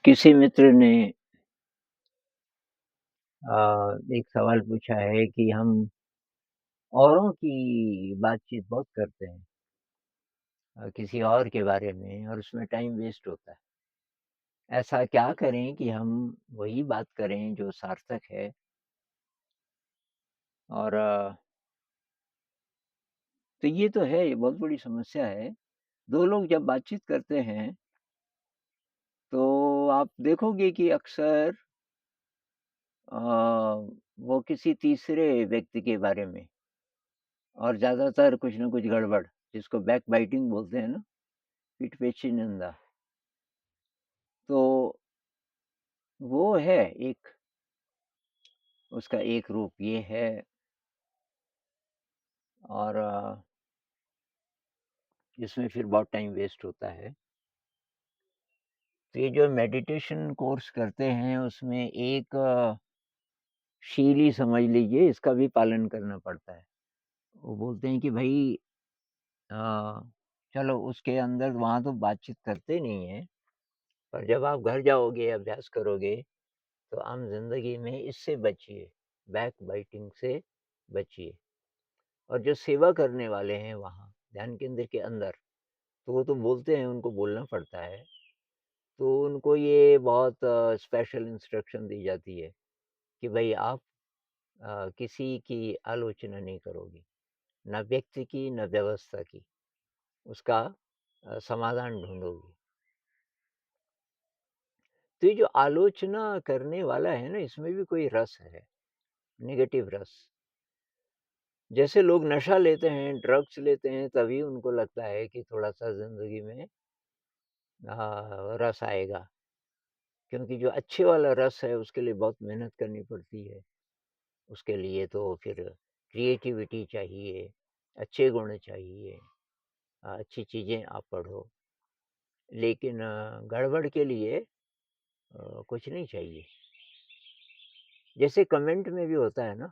किसी मित्र ने एक सवाल पूछा है कि हम औरों की बातचीत बहुत करते हैं किसी और के बारे में और उसमें टाइम वेस्ट होता है। ऐसा क्या करें कि हम वही बात करें जो सार्थक है और तो ये तो है, ये बहुत बड़ी समस्या है। 2 लोग जब बातचीत करते हैं, तो आप देखोगे कि अक्सर अ, वो किसी तीसरे व्यक्ति के बारे में और ज़्यादातर कुछ न कुछ गड़बड़, जिसको बैक बाइटिंग बोलते हैं ना, पीठ पीछे निंदा। तो वो है एक उसका एक रूप ये है और इसमें फिर बहुत टाइम वेस्ट होता है। तो ये जो मेडिटेशन कोर्स करते हैं उसमें एक शील ही समझ लीजिए इसका भी पालन करना पड़ता है। वो बोलते हैं कि भई अ, चलो उसके अंदर वहाँ तो बातचीत करते नहीं हैं, पर जब आप घर जाओगे, अभ्यास करोगे तो आम ज़िंदगी में इससे बचिए, बैक बाइटिंग से बचिए। और जो सेवा करने वाले हैं वहाँ ध्यान केंद्र के अंदर, तो वो तो बोलते हैं, उनको बोलना पड़ता है। तो उनको ये बहुत स्पेशल इंस्ट्रक्शन दी जाती है कि भई आप किसी की आलोचना नहीं करोगे, ना व्यक्ति की, ना व्यवस्था की। उसका समाधान ढूँढोगे। तो ये जो आलोचना करने वाला है ना, इसमें भी कोई रस है, नेगेटिव रस। जैसे लोग नशा लेते हैं, ड्रग्स लेते हैं, तभी उनको लगता है कि थोड़ा-सा ज़िंदगी में रस आएगा। क्योंकि जो अच्छे वाला रस है उसके लिए बहुत मेहनत करनी पड़ती है। उसके लिए तो फिर क्रिएटिविटी चाहिए, अच्छे गुण चाहिए, अच्छी चीज़ें आप पढ़ो। लेकिन गड़बड़ के लिए कुछ नहीं चाहिए। जैसे कमेंट में भी होता है ना,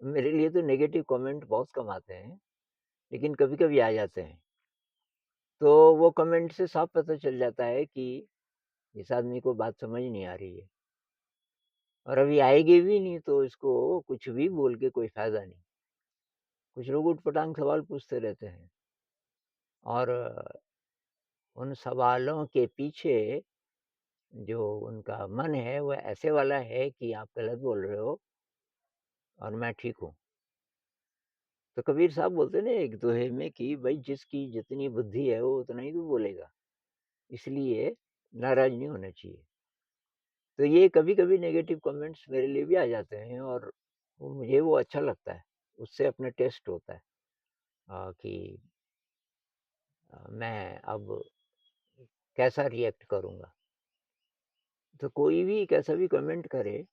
मेरे लिए तो नेगेटिव कमेंट बहुत कम आते हैं, लेकिन कभी-कभी आ जाते हैं। तो वो कमेंट से साफ पता चल जाता है कि इस आदमी को बात समझ नहीं आ रही है और अभी आएगी भी नहीं तो इसको कुछ भी बोल के कोई फ़ायदा नहीं। कुछ लोग ऊट-पटांग सवाल पूछते रहते हैं और उन सवालों के पीछे जो उनका मन है वो ऐसे वाला है कि आप गलत बोल रहे हो और मैं ठीक हूँ। तो कबीर साहब बोलते हैं ना एक दोहे में कि भई जिसकी जितनी बुद्धि है वो उतना ही तो बोलेगा। इसलिए नाराज़ नहीं होना चाहिए। तो ये कभी-कभी नेगेटिव कमेंट्स मेरे लिए भी आ जाते हैं और मुझे वो अच्छा लगता है। उससे अपना टेस्ट होता है कि मैं अब कैसा रिएक्ट करूँगा। तो कोई भी कैसा भी कमेंट करे,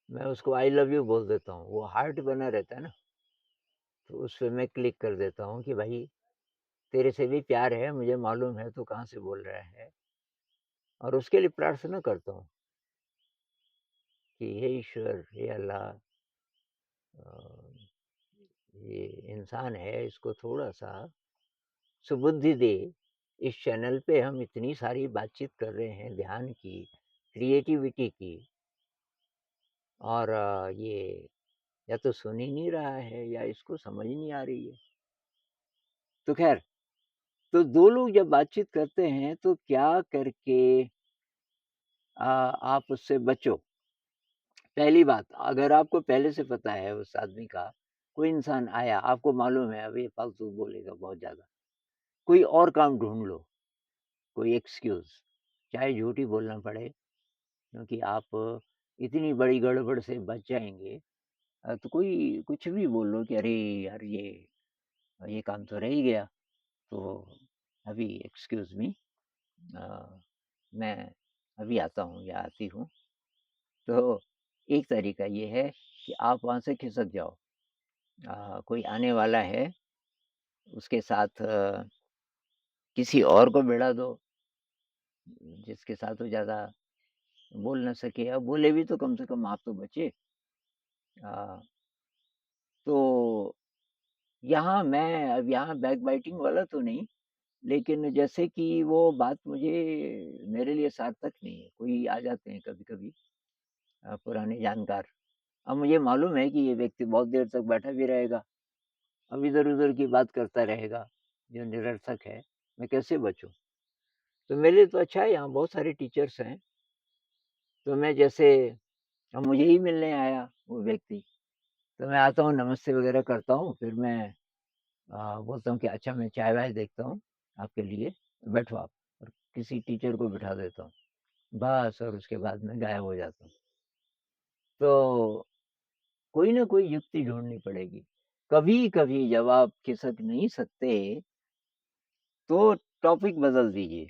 मैं उसको आई लव यू बोल देता हूँ। वो हार्ट बना रहता है ना, तो उस पे मैं क्लिक कर देता हूँ कि भाई तेरे से भी प्यार है, मुझे मालूम है तू कहाँ से बोल रहा है और उसके लिए प्रार्थना करता हूँ कि हे ईश्वर, हे अल्लाह अ, ये इंसान है इसको थोड़ा-सा सुबुद्धि दे। इस चैनल पे हम इतनी सारी बातचीत कर रहे हैं ध्यान की, क्रिएटिविटी की और ये या तो सुन ही नहीं रहा है या इसको समझ ही नहीं आ रही है। तो ख़ैर, तो 2 लोग जब बातचीत करते हैं तो क्या करके आप उससे बचो? पहली बात, अगर आपको पहले से पता है उस आदमी का, कोई इंसान आया, आपको मालूम है अब ये फालतू बोलेगा बहुत ज़्यादा, कोई और काम ढूँढ लो, कोई एक्सक्यूज़, चाहे झूठ ही बोलना पड़े क्योंकि आप इतनी बड़ी गड़बड़ से बच जाएँगे। तो कोई कुछ भी बोल लो कि अरे यार ये काम तो रह ही गया, तो अभी एक्सक्यूज़ मी अ, मैं अभी आता हूँ या आती हूँ। तो एक तरीका ये है कि आप वहाँ से खिसक जाओ। कोई आने वाला है, उसके साथ किसी और को भिड़ा दो, जिसके साथ वो ज़्यादा बोल ना सके, अब बोले भी तो कम से कम आप तो बचे। अ, तो यहाँ मैं अब यहाँ बैकबाइटिंग वाला तो नहीं, लेकिन जैसे कि वो बात मुझे मेरे लिए सार्थक नहीं है। कोई आ जाते हैं कभी-कभी पुराने जानकार। अब मुझे मालूम है कि ये व्यक्ति बहुत देर तक बैठा भी रहेगा, अब इधर-उधर की बात करता रहेगा, जो निरर्थक है, मैं कैसे बचूँ? तो मेरे लिए तो अच्छा है, यहाँ बहुत सारे टीचर्स हैं, तो मैं जैसे अब मुझे ही मिलने आया वो व्यक्ति, तो मैं आता हूँ, नमस्ते वगैरह करता हूँ, फिर मैं बोलता हूँ कि अच्छा मैं चाय-वाय देखता हूँ आपके लिए, बैठो आप, और किसी टीचर को बिठा देता हूँ। बस और उसके बाद मैं गायब हो जाता हूँ। तो कोई ना कोई युक्ति ढूँढनी पड़ेगी। कभी-कभी जब आप खिसक नहीं सकते, तो टॉपिक बदल दीजिए।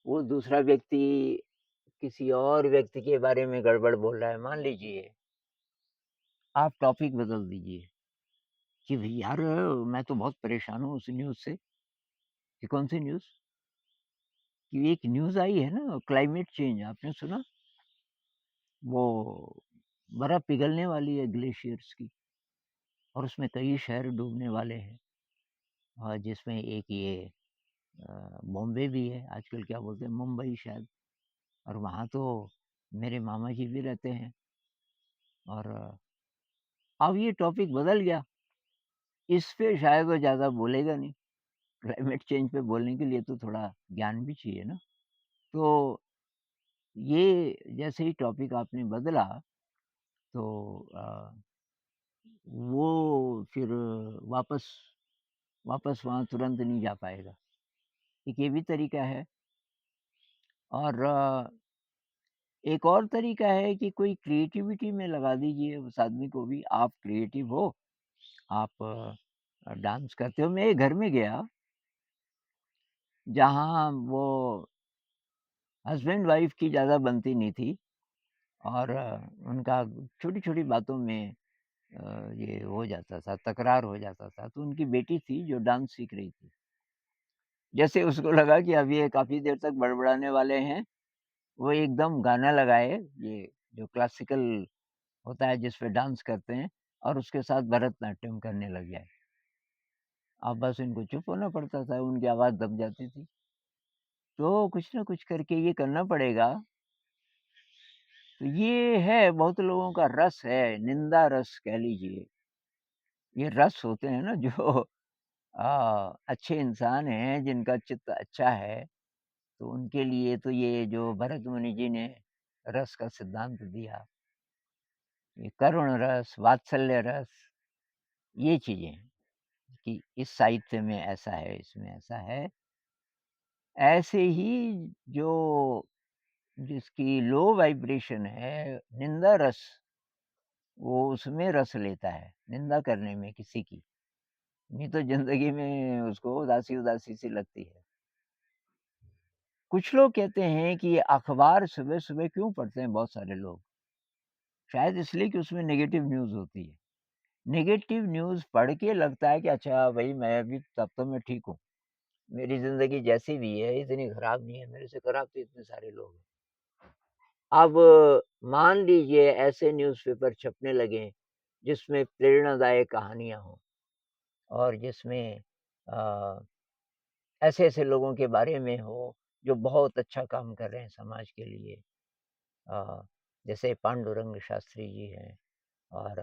वो दूसरा व्यक्ति किसी और व्यक्ति के बारे में गड़बड़ बोल रहा है, मान लीजिए, आप टॉपिक बदल दीजिए कि भई यार मैं तो बहुत परेशान हूँ उस न्यूज़ से, कि कौन सी न्यूज़? कि एक न्यूज़ आई है ना क्लाइमेट चेंज आपने सुना? वो बर्फ़ पिघलने वाली है ग्लेशियर्स की और उसमें कई शहर डूबने वाले हैं और जिसमें एक ये बॉम्बे भी है, आजकल क्या बोलते हैं मुंबई शायद, और वहाँ तो मेरे मामा जी भी रहते हैं और अब ये टॉपिक बदल गया, इस पे शायद वो ज़्यादा बोलेगा नहीं, क्लाइमेट चेंज पे बोलने के लिए तो थोड़ा ज्ञान भी चाहिए ना। तो ये जैसे ही टॉपिक आपने बदला तो वो फिर वापस वापस वहाँ तुरंत नहीं जा पाएगा। एक ये भी तरीका है और एक और तरीका है कि कोई क्रिएटिविटी में लगा दीजिए उस आदमी को भी, आप क्रिएटिव हो, आप डांस करते हो। मैं एक घर में गया, जहाँ वो हस्बैंड वाइफ की ज़्यादा बनती नहीं थी और उनका छोटी-छोटी बातों में ये हो जाता था, तकरार हो जाता था। तो उनकी बेटी थी जो डांस सीख रही थी। जैसे उसको लगा कि अब ये काफ़ी देर तक बड़बड़ाने वाले हैं, वो एकदम गाना लगाए, ये जो क्लासिकल होता है जिस पे डांस करते हैं और उसके साथ भरतनाट्यम करने लग जाए। अब बस इनको चुप होना पड़ता था, उनकी आवाज़ दब जाती थी। तो कुछ न कुछ करके ये करना पड़ेगा। तो ये है बहुत लोगों का रस है, निंदा रस कह लीजिए। ये रस होते हैं ना जो अच्छे इंसान हैं, जिनका चित्त अच्छा है, तो उनके लिए तो ये जो भरत मुनि जी ने रस का सिद्धांत दिया, ये करुण रस, वात्सल्य रस, ये चीज़ें हैं कि इस साहित्य में ऐसा है, इसमें ऐसा है। ऐसे ही जो जिसकी लो वाइब्रेशन है, निंदा रस, वो उसमें रस लेता है, निंदा करने में किसी की। नहीं तो ज़िंदगी में उसको उदासी-उदासी सी लगती है। कुछ लोग कहते हैं कि ये अखबार सुबह-सुबह क्यों पढ़ते हैं बहुत सारे लोग? शायद इसलिए कि उसमें नेगेटिव न्यूज़ होती है। नेगेटिव न्यूज़ पढ़ के लगता है कि अच्छा भई मैं भी तब तो मैं ठीक हूँ। मेरी ज़िंदगी जैसी भी है इतनी खराब नहीं है, मेरे से खराब तो इतने सारे लोग हैं। अब मान लीजिए ऐसे न्यूज़पेपर छपने लगें, जिसमें प्रेरणादायक कहानियाँ हों और जिसमें अ, ऐसे-ऐसे लोगों के बारे में हो, जो बहुत अच्छा काम कर रहे हैं समाज के लिए। जैसे पांडुरंग शास्त्री जी हैं और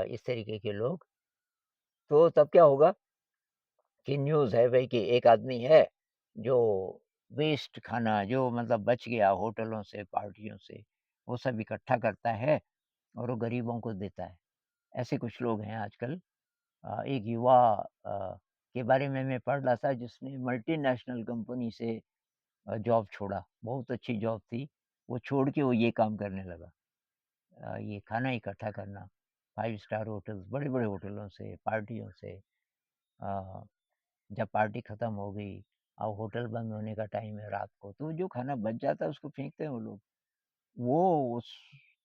इस तरीके के लोग, तो तब क्या होगा कि न्यूज़ है भई कि एक आदमी है, जो वेस्ट खाना जो मतलब बच गया होटलों से, पार्टियों से, वो सब इकट्ठा करता है और वो गरीबों को देता है। ऐसे कुछ लोग हैं आजकल। एक युवा के बारे में मैं पढ़ रहा था जिसने मल्टीनेशनल कंपनी से जॉब छोड़ा, बहुत अच्छी जॉब थी, वो छोड़ के वो ये काम करने लगा। ये खाना इकट्ठा करना, 5 स्टार होटल्स, बड़े-बड़े होटलों से, पार्टियों से, अ, जब पार्टी खत्म हो गई, अब होटल बंद होने का टाइम है रात को, तो जो खाना बच जाता है उसको फेंकते हैं वो लोग। वो उस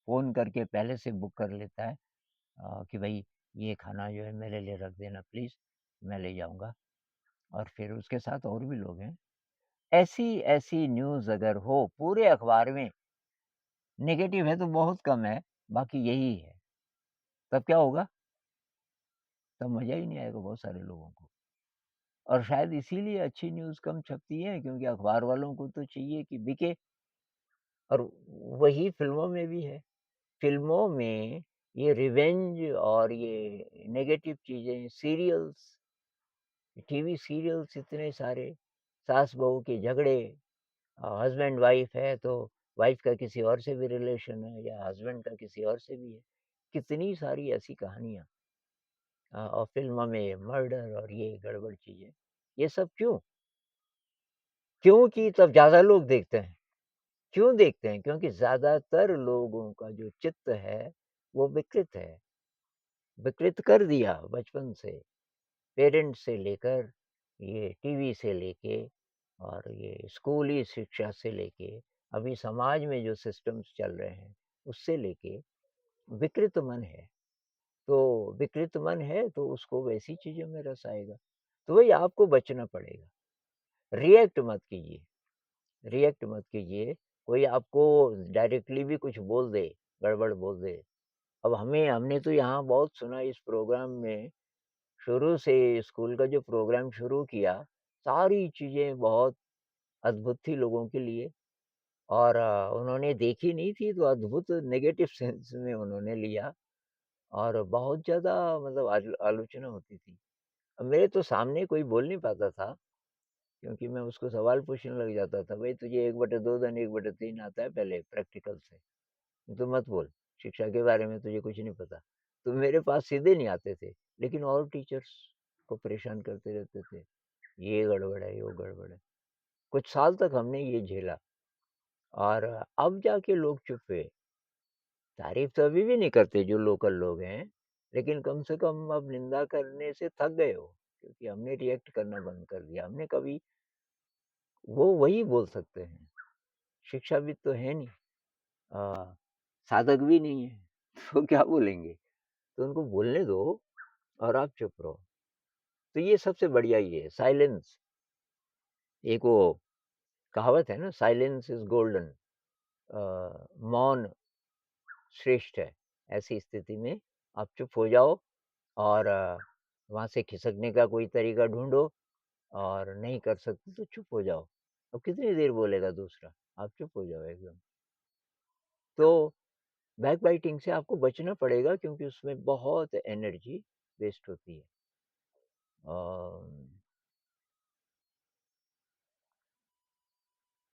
फ़ोन करके पहले से बुक कर लेता है कि भई ये खाना जो है मेरे लिए रख देना प्लीज़, मैं ले जाऊँगा, और फिर उसके साथ और भी लोग हैं। ऐसी-ऐसी न्यूज़ अगर हो पूरे अखबार में, नेगेटिव है तो बहुत कम है, बाकी यही है, तब क्या होगा? तब मज़ा ही नहीं आएगा बहुत सारे लोगों को। और शायद इसीलिए अच्छी न्यूज़ कम छपती है क्योंकि अखबार वालों को तो चाहिए कि बिके और वही फ़िल्मों में भी है। फ़िल्मों में ये रिवेंज और ये नेगेटिव चीज़ें, सीरियल्स, टीवी सीरियल्स इतने सारे, सास-बहू के झगड़े, हस्बैंड वाइफ है तो वाइफ का किसी और से भी रिलेशन है या हस्बैंड का किसी और से भी है। कितनी सारी ऐसी कहानियाँ और फ़िल्मों में मर्डर और ये गड़बड़ चीज़ें। ये सब क्यों? क्योंकि तब ज़्यादा लोग देखते हैं। क्यों देखते हैं? क्योंकि ज़्यादातर लोगों का जो चित्त है, वो विकृत है। विकृत कर दिया बचपन से, पेरेंट्स से लेकर, ये टीवी से लेके और ये स्कूली शिक्षा से लेके, अभी समाज में जो सिस्टम्स चल रहे हैं, उससे लेके विकृत मन है। तो विकृत मन है तो उसको वैसी चीज़ों में रस आएगा। तो वही आपको बचना पड़ेगा। रिएक्ट मत कीजिए, रिएक्ट मत कीजिए। कोई आपको डायरेक्टली भी कुछ बोल दे, गड़बड़ बोल दे। अब हमने तो यहाँ बहुत सुना इस प्रोग्राम में, शुरू से स्कूल का जो प्रोग्राम शुरू किया, सारी चीज़ें बहुत अद्भुत थी लोगों के लिए और उन्होंने देखी नहीं थी तो अद्भुत नेगेटिव सेंस में उन्होंने लिया और बहुत ज़्यादा मतलब आलोचना होती थी। अब मेरे तो सामने कोई बोल नहीं पाता था, क्योंकि मैं उसको सवाल पूछने लग जाता था, "भई तुझे 1/2 धन 1/3 आता है पहले प्रैक्टिकल से, तो मत बोल, शिक्षा के बारे में तुझे कुछ नहीं पता।" तो मेरे पास सीधे नहीं आते थे, लेकिन और टीचर्स को परेशान करते रहते थे, ये गड़बड़ है, वो गड़बड़ है। कुछ साल तक हमने ये झेला और अब जाके लोग चुप हुए। तारीफ़ तो अभी भी नहीं करते जो लोकल लोग हैं, लेकिन कम से कम अब निंदा करने से थक गए हो, क्योंकि हमने रिएक्ट करना बंद कर दिया। हमने कभी वो वही बोल सकते हैं, शिक्षाविद तो है नहीं, अ, साधक भी नहीं है, तो क्या बोलेंगे? तो उनको बोलने दो और आप चुप रहो। तो ये सबसे बढ़िया ये है, साइलेंस। एक वो कहावत है ना, साइलेंस इज़ गोल्डन, मौन श्रेष्ठ है। ऐसी स्थिति में आप चुप हो जाओ और वहाँ से खिसकने का कोई तरीका ढूँढो और नहीं कर सकते तो चुप हो जाओ। अब कितनी देर बोलेगा दूसरा? आप चुप हो जाओ एकदम। तो बैकबाइटिंग से आपको बचना पड़ेगा क्योंकि उसमें बहुत एनर्जी वेस्ट होती है।